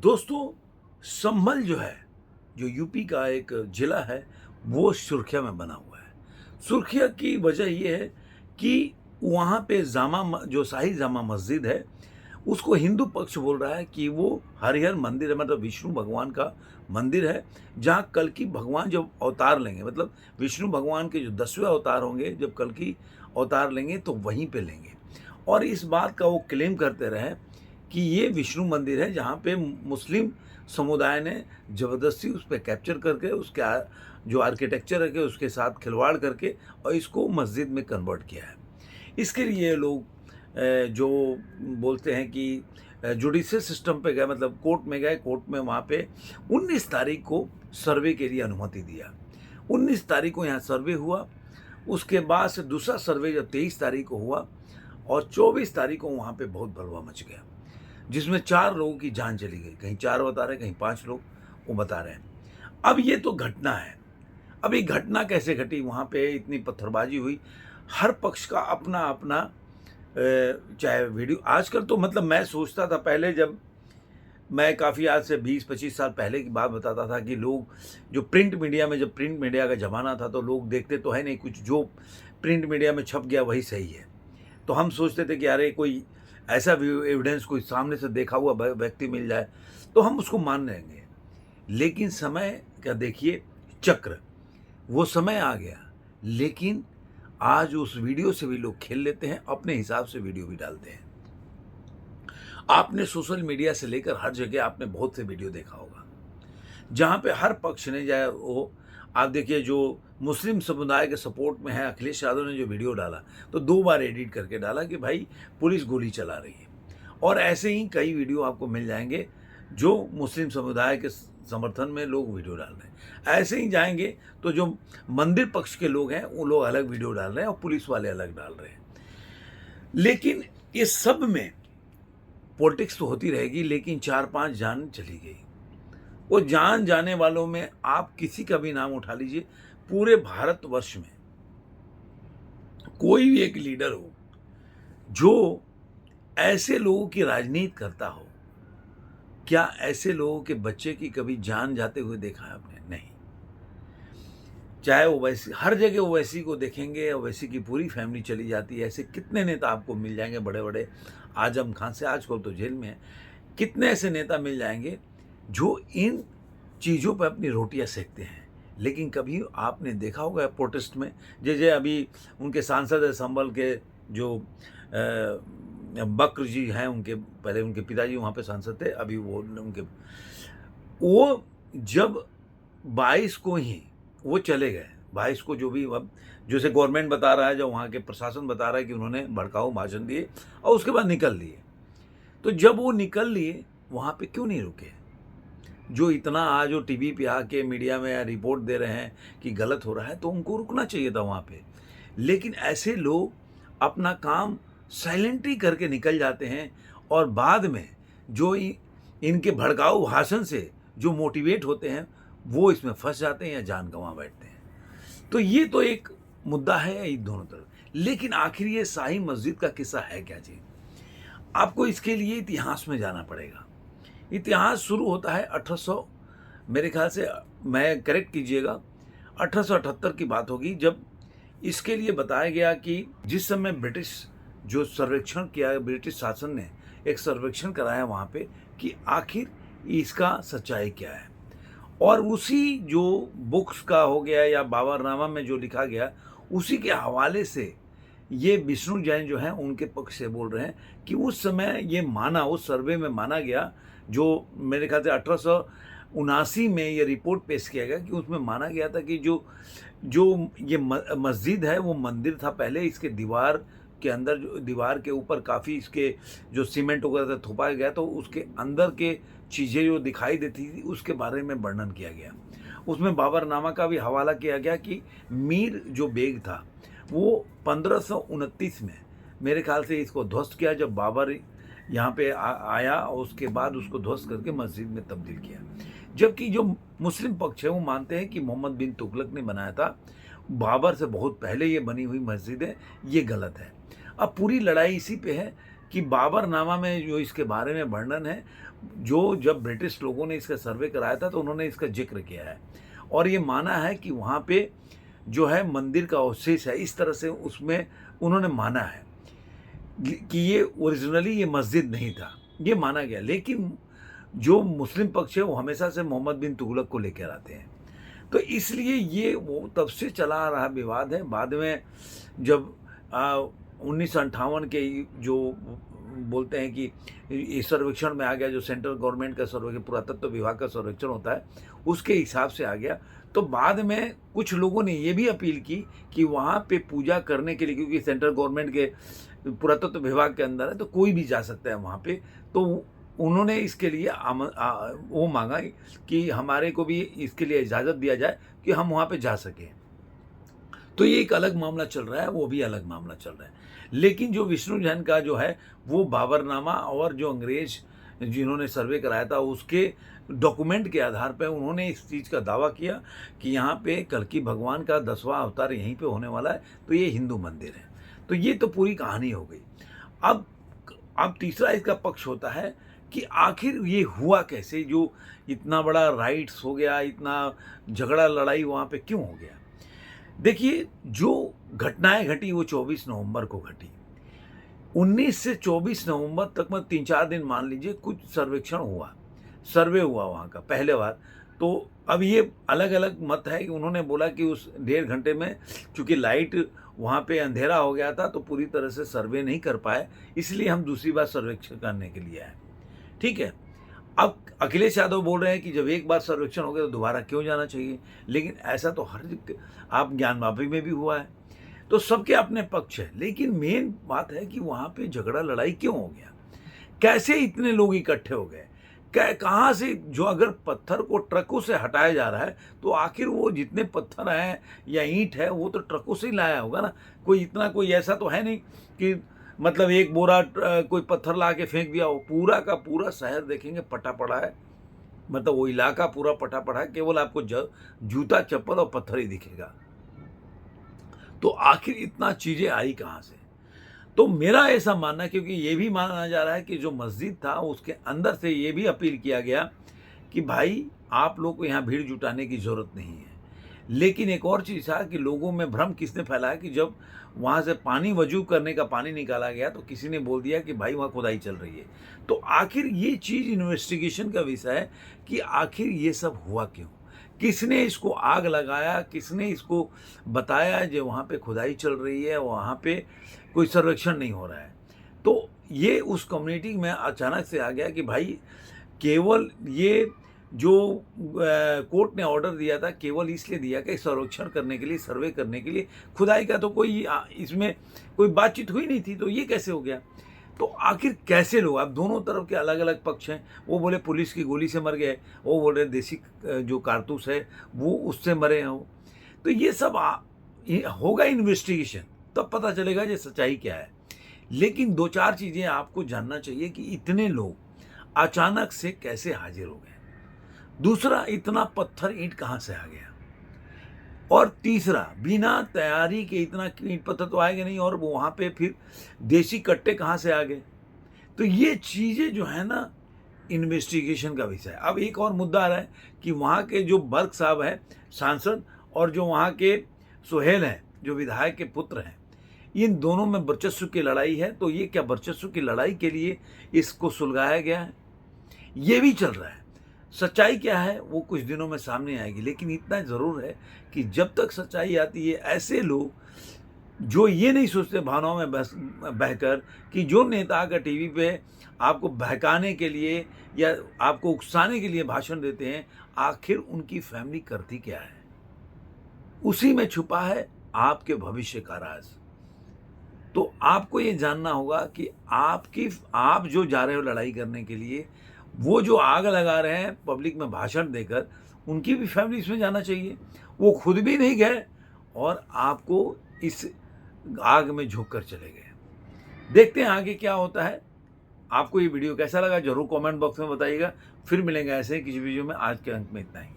दोस्तों, संभल जो है, जो यूपी का एक ज़िला है, वो सुर्खिया में बना हुआ है। सुर्खिया की वजह ये है कि वहाँ पे जो शाही जामा मस्जिद है, उसको हिंदू पक्ष बोल रहा है कि वो हरिहर मंदिर है, मतलब विष्णु भगवान का मंदिर है, जहाँ कल्कि भगवान जब अवतार लेंगे, मतलब विष्णु भगवान के जो 10वें अवतार होंगे, जब कल्कि अवतार लेंगे तो वहीं पे लेंगे। और इस बात का वो क्लेम करते रहे कि ये विष्णु मंदिर है, जहाँ पे मुस्लिम समुदाय ने ज़बरदस्ती उस पे कैप्चर करके उसके जो आर्किटेक्चर है कि उसके साथ खिलवाड़ करके और इसको मस्जिद में कन्वर्ट किया है। इसके लिए लोग जो बोलते हैं कि जुडिशियल सिस्टम पे गए, मतलब कोर्ट में गए, कोर्ट में वहाँ पे 19 तारीख को सर्वे के लिए अनुमति दिया। 19 तारीख को यहाँ सर्वे हुआ, उसके बाद से दूसरा सर्वे जब 23 तारीख को हुआ और 24 तारीख को वहाँ पे बहुत बलवा मच गया, जिसमें 4 लोगों की जान चली गई। कहीं 4 बता रहे हैं, कहीं 5 लोग वो बता रहे हैं। अब ये तो घटना है। अब ये घटना कैसे घटी, वहाँ पे इतनी पत्थरबाजी हुई, हर पक्ष का अपना-अपना चाहे वीडियो आजकल तो मतलब मैं सोचता था पहले, जब मैं काफ़ी आज से 20-25 साल पहले की बात बताता था कि लोग जो प्रिंट मीडिया में, जब प्रिंट मीडिया का ज़माना था तो लोग देखते तो है नहीं, कुछ जो प्रिंट मीडिया में छप गया वही सही है। तो हम सोचते थे कि अरे कोई ऐसा भी एविडेंस कोई सामने से देखा हुआ व्यक्ति मिल जाए तो हम उसको मान लेंगे। लेकिन समय का देखिए चक्र, वो समय आ गया, लेकिन आज उस वीडियो से भी लोग खेल लेते हैं, अपने हिसाब से वीडियो भी डालते हैं। आपने सोशल मीडिया से लेकर हर जगह आपने बहुत से वीडियो देखा होगा, जहाँ पे हर पक्ष ने, चाहे वो आप देखिए जो मुस्लिम समुदाय के सपोर्ट में है, अखिलेश यादव ने जो वीडियो डाला तो 2 बार एडिट करके डाला कि भाई पुलिस गोली चला रही है। और ऐसे ही कई वीडियो आपको मिल जाएंगे जो मुस्लिम समुदाय के समर्थन में लोग वीडियो डाल रहे हैं। ऐसे ही जाएंगे तो जो मंदिर पक्ष के लोग हैं वो लोग अलग वीडियो डाल रहे हैं और पुलिस वाले अलग डाल रहे हैं। लेकिन इस सब में पॉलिटिक्स तो होती रहेगी, लेकिन 4-5 जान चली गई। वो जान जाने वालों में आप किसी का भी नाम उठा लीजिए, पूरे भारतवर्ष में कोई भी एक लीडर हो जो ऐसे लोगों की राजनीति करता हो, क्या ऐसे लोगों के बच्चे की कभी जान जाते हुए देखा है आपने? नहीं। चाहे ओवैसी, हर जगह ओवैसी को देखेंगे, ओवैसी की पूरी फैमिली चली जाती है। ऐसे कितने नेता आपको मिल जाएंगे बड़े बड़े, आजम खान से आजकल तो जेल में है, कितने ऐसे नेता मिल जाएंगे जो इन चीज़ों पर अपनी रोटियां सेकते हैं। लेकिन कभी आपने देखा होगा प्रोटेस्ट में, जैसे अभी उनके सांसद है संभल के जो बक्र जी हैं, उनके पहले उनके पिताजी वहाँ पे सांसद थे, अभी वो जब 22 को ही वो चले गए, 22 को जो भी अब जैसे गवर्नमेंट बता रहा है, जो वहाँ के प्रशासन बता रहा है कि उन्होंने भड़काऊ भाषण दिए और उसके बाद निकल लिए। तो जब वो निकल लिए, वहाँ पे क्यों नहीं रुके? जो इतना आज वो टीवी पे आके मीडिया में रिपोर्ट दे रहे हैं कि गलत हो रहा है, तो उनको रुकना चाहिए था वहाँ पे। लेकिन ऐसे लोग अपना काम साइलेंटली करके निकल जाते हैं और बाद में जो इनके भड़काऊ भाषण से जो मोटिवेट होते हैं, वो इसमें फंस जाते हैं या जान गंवा बैठते हैं। तो ये तो एक मुद्दा है इन दोनों तरफ। लेकिन आखिर ये शाही मस्जिद का किस्सा है क्या जी? आपको इसके लिए इतिहास में जाना पड़ेगा। इतिहास शुरू होता है 1800, मेरे ख्याल से, मैं करेक्ट कीजिएगा, 1878 की बात होगी, जब इसके लिए बताया गया कि जिस समय ब्रिटिश जो सर्वेक्षण किया, ब्रिटिश शासन ने एक सर्वेक्षण कराया वहाँ पे कि आखिर इसका सच्चाई क्या है। और उसी जो बुक्स का हो गया या बाबरनामा में जो लिखा गया, उसी के हवाले से ये विष्णु जैन जो हैं उनके पक्ष से बोल रहे हैं कि उस समय ये माना, उस सर्वे में माना गया, जो मेरे ख्याल से 1879 में ये रिपोर्ट पेश किया गया कि उसमें माना गया था कि जो जो ये मस्जिद है वो मंदिर था पहले, इसके दीवार के अंदर, जो दीवार के ऊपर काफ़ी इसके जो सीमेंट वगैरह थोपा गया, तो उसके अंदर के चीज़ें जो दिखाई देती थी उसके बारे में वर्णन किया गया। उसमें बाबरनामा का भी हवाला किया गया कि मीर जो बेग था वो 1529 में मेरे ख्याल से इसको ध्वस्त किया, जब बाबर यहाँ पे आया और उसके बाद उसको ध्वस्त करके मस्जिद में तब्दील किया। जबकि जो मुस्लिम पक्ष है वो मानते हैं कि मोहम्मद बिन तुगलक ने बनाया था, बाबर से बहुत पहले ये बनी हुई मस्जिद है, ये गलत है। अब पूरी लड़ाई इसी पे है कि बाबरनामा में जो इसके बारे में वर्णन है, जो जब ब्रिटिश लोगों ने इसका सर्वे कराया था तो उन्होंने इसका ज़िक्र किया है और ये माना है कि वहाँ पे जो है मंदिर का अवशेष है, इस तरह से उसमें उन्होंने माना है कि ये ओरिजिनली ये मस्जिद नहीं था, ये माना गया। लेकिन जो मुस्लिम पक्ष है वो हमेशा से मोहम्मद बिन तुगलक को लेकर आते हैं, तो इसलिए ये वो तब से चला आ रहा विवाद है। बाद में जब 1958 के जो बोलते हैं कि इस सर्वेक्षण में आ गया, जो सेंट्रल गवर्नमेंट का सर्वेक्षण, पुरातत्व विभाग का सर्वेक्षण होता है, उसके हिसाब से आ गया। तो बाद में कुछ लोगों ने ये भी अपील की कि वहाँ पे पूजा करने के लिए, क्योंकि सेंट्रल गवर्नमेंट के पुरातत्व विभाग के अंदर है तो कोई भी जा सकता है वहाँ पे, तो उन्होंने इसके लिए वो मांगा कि हमारे को भी इसके लिए इजाज़त दिया जाए कि हम वहाँ पे जा सकें। तो ये एक अलग मामला चल रहा है, वो भी अलग मामला चल रहा है। लेकिन जो विष्णु जैन का जो है वो बाबरनामा और जो अंग्रेज जिन्होंने सर्वे कराया था उसके डॉक्यूमेंट के आधार पर उन्होंने इस चीज़ का दावा किया कि यहाँ पे कल्कि भगवान का 10वां अवतार यहीं पे होने वाला है, तो ये हिंदू मंदिर है। तो ये तो पूरी कहानी हो गई। अब तीसरा इसका पक्ष होता है कि आखिर ये हुआ कैसे, जो इतना बड़ा राइट्स हो गया, इतना झगड़ा लड़ाई वहाँ पे क्यों हो गया। देखिए, जो घटनाएं घटी वो 24 नवंबर को घटी। 19 से 24 नवंबर तक में 3-4 दिन मान लीजिए कुछ सर्वे हुआ वहाँ का पहले बार। तो अब ये अलग अलग मत है कि उन्होंने बोला कि उस 1.5 घंटे में चूँकि लाइट वहाँ पे अंधेरा हो गया था तो पूरी तरह से सर्वे नहीं कर पाए, इसलिए हम दूसरी बार सर्वेक्षण करने के लिए आए। ठीक है, अब अखिलेश यादव बोल रहे हैं कि जब एक बार सर्वेक्षण हो गया तो दोबारा क्यों जाना चाहिए, लेकिन ऐसा तो आप ज्ञानवापी में भी हुआ है। तो सबके अपने पक्ष है, लेकिन मेन बात है कि वहाँ पे झगड़ा लड़ाई क्यों हो गया, कैसे इतने लोग इकट्ठे हो गए, कहाँ से, जो अगर पत्थर को ट्रकों से हटाया जा रहा है तो आखिर वो जितने पत्थर हैं या ईंट है वो तो ट्रकों से ही लाया होगा ना। कोई ऐसा तो है नहीं कि मतलब एक बोरा कोई पत्थर ला के फेंक दिया हो। पूरा का पूरा शहर देखेंगे पटा पड़ा है, मतलब वो इलाका पूरा पटा पड़ा है, केवल आपको जूता चप्पल और पत्थर ही दिखेगा। तो आखिर इतना चीज़ें आई कहाँ से। तो मेरा ऐसा मानना, क्योंकि ये भी माना जा रहा है कि जो मस्जिद था उसके अंदर से ये भी अपील किया गया कि भाई आप लोग को यहाँ भीड़ जुटाने की ज़रूरत नहीं है। लेकिन एक और चीज़ था कि लोगों में भ्रम किसने फैलाया कि जब वहाँ से पानी वजू करने का पानी निकाला गया तो किसी ने बोल दिया कि भाई वहाँ खुदाई चल रही है। तो आखिर ये चीज़ इन्वेस्टिगेशन का विषय है कि आखिर ये सब हुआ क्यों, किसने इसको आग लगाया, किसने इसको बताया जो वहाँ पे खुदाई चल रही है, वहाँ पे कोई सर्वेक्षण नहीं हो रहा है। तो ये उस कम्युनिटी में अचानक से आ गया कि भाई केवल ये जो कोर्ट ने ऑर्डर दिया था केवल इसलिए दिया कि सर्वेक्षण करने के लिए, सर्वे करने के लिए, खुदाई का तो कोई इसमें कोई बातचीत हुई नहीं थी, तो ये कैसे हो गया। तो आखिर कैसे लोग, अब दोनों तरफ के अलग अलग पक्ष हैं। वो बोले पुलिस की गोली से मर गए, वो बोल रहे देसी जो कारतूस है वो उससे मरे हैं वो। तो ये सब होगा इन्वेस्टिगेशन, तब पता चलेगा ये सच्चाई क्या है। लेकिन 2-4 चीज़ें आपको जानना चाहिए कि इतने लोग अचानक से कैसे हाजिर हो गए। दूसरा, इतना पत्थर ईंट कहाँ से आ गया। और तीसरा, बिना तैयारी के इतना ईंट पत्थर तो आएगा नहीं, और वहाँ पे फिर देसी कट्टे कहाँ से आ गए। तो ये चीज़ें जो है ना इन्वेस्टिगेशन का विषय है। अब एक और मुद्दा आ रहा है कि वहाँ के जो बर्क साहब हैं सांसद, और जो वहाँ के सुहेल हैं जो विधायक के पुत्र हैं, इन दोनों में वर्चस्व की लड़ाई है। तो ये क्या वर्चस्व की लड़ाई के लिए इसको सुलगाया गया है, ये भी चल रहा है। सच्चाई क्या है वो कुछ दिनों में सामने आएगी, लेकिन इतना ज़रूर है कि जब तक सच्चाई आती है, ऐसे लोग जो ये नहीं सोचते भावनाओं में बहकर कि जो नेता अगर टीवी पे आपको बहकाने के लिए या आपको उकसाने के लिए भाषण देते हैं, आखिर उनकी फैमिली करती क्या है, उसी में छुपा है आपके भविष्य का राज। तो आपको ये जानना होगा कि आप जो जा रहे हो लड़ाई करने के लिए, वो जो आग लगा रहे हैं पब्लिक में भाषण देकर, उनकी भी फैमिली इसमें जाना चाहिए। वो खुद भी नहीं गए और आपको इस आग में झोंक कर चले गए। देखते हैं आगे क्या होता है। आपको ये वीडियो कैसा लगा जरूर कमेंट बॉक्स में बताइएगा। फिर मिलेंगे ऐसे ही किसी वीडियो में। आज के अंक में इतना ही।